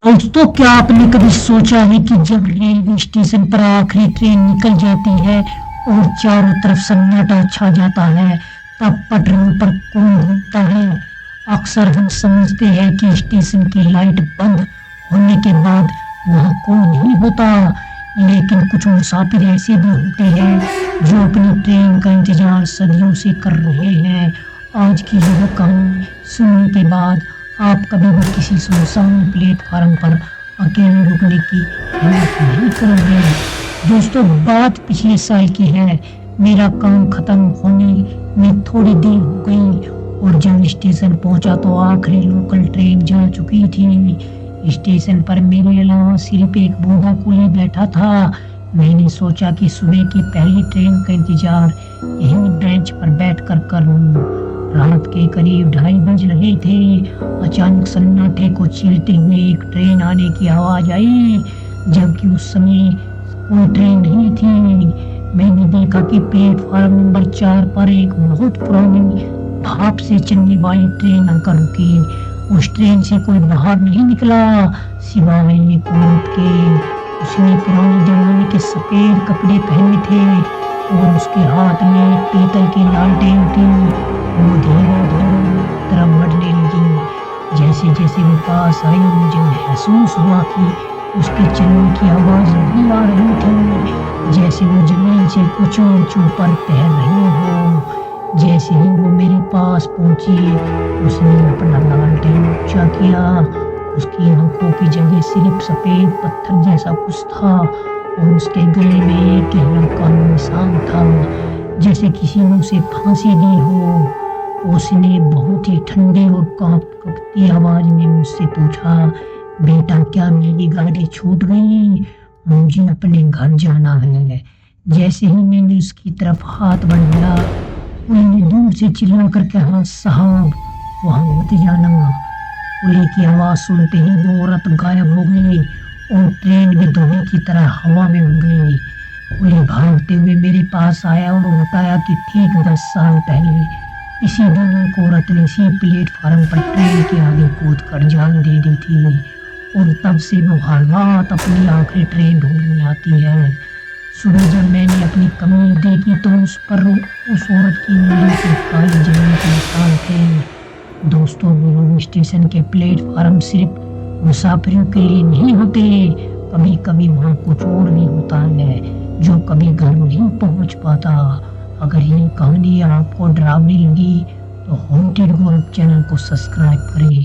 दोस्तों, क्या आपने कभी सोचा है कि जब रेलवे स्टेशन पर आखिरी ट्रेन निकल जाती है और चारों तरफ सन्नाटा छा जाता है, तब पटरियों पर कौन घूमता है? अक्सर हम समझते हैं कि स्टेशन की लाइट बंद होने के बाद वहाँ कोई नहीं होता, लेकिन कुछ मुसाफिर ऐसे भी होते हैं जो अपनी ट्रेन का इंतजार सदियों से कर रहे हैं। आज की यह कहानी सुनने के बाद आप कभी भी किसी सुनसान प्लेटफार्म पर अकेले रुकने की हिम्मत नहीं करोगे। दोस्तों, बात पिछले साल की है। मेरा काम खत्म होने में थोड़ी देर हो गई और जब स्टेशन पहुंचा तो आखिरी लोकल ट्रेन जा चुकी थी। स्टेशन पर मेरे अलावा सिर्फ एक बूढ़ा कुली बैठा था। मैंने सोचा कि सुबह की पहली ट्रेन का इंतजार यहीं बेंच पर बैठकर करूं। रात के करीब 2:30 बज रहे थे। अचानक सन्नाटे को चीरते हुए एक ट्रेन आने की आवाज आई, जबकि उस समय कोई ट्रेन नहीं थी। मैंने देखा कि प्लेटफार्म नंबर 4 पर एक बहुत पुरानी भाप से चलने वाली ट्रेन आकर रुकी। उस ट्रेन से कोई बाहर नहीं निकला सिवाय एक औरत के। उसने पुराने जमाने के सफेद कपड़े पहने थे और उसके हाथ में पीतल की लालटेन थी। वो धीरे धीरे तरफ बढ़ने लगी। जैसे जैसे वो पास आई, मुझे महसूस हुआ कि उसके चलने की आवाज भी आ रही थी, जैसे वो जमीन से कुछ ऊंचे पर तैर रही हो। जैसे ही वो मेरे पास पहुंची, उसने अपना लालटेन ऊंचा किया। उसकी आंखों की जगह सिर्फ सफेद पत्थर जैसा कुछ था और उसके गले में एक गहरा काला निशान था, जैसे किसी ने उसे फांसी दी हो। उसने बहुत ही ठंडे और कांपती आवाज में मुझसे पूछा, बेटा, क्या मेरी गाड़ी छूट गई? मुझे अपने घर जाना है। जैसे ही मैंने उसकी तरफ हाथ बढ़ाया, उन्होंने दूर से चिल्ला कर कहा, साहब, वहाँ मत जाना। पुलिस की आवाज सुनते ही वो औरत गायब हो गई और ट्रेन भी धुएं की तरह हवा में उड़ गई। पुलिस भागते हुए मेरे पास आया और बताया कि ठीक 10 साल पहले इसी दिन एक औरत ने इसी प्लेटफार्म पर ट्रेन के आगे कूद कर जान दे दी थी और तब से वो हर रात अपनी आखिरी ट्रेन ढूंढने आती है। सुबह जब मैंने अपनी कमीज देखी तो उस औरत की उंगली से काली जमीन के निशान थे। दोस्तों, रेलवे स्टेशन के प्लेटफार्म सिर्फ मुसाफिरों के लिए नहीं होते, कभी कभी वहाँ कुछ और भी होता है जो कभी घर नहीं पहुँच पाता। अगर ये कहानी आपको डरावनी लगी तो हॉन्टेड गौरव चैनल को सब्सक्राइब करें।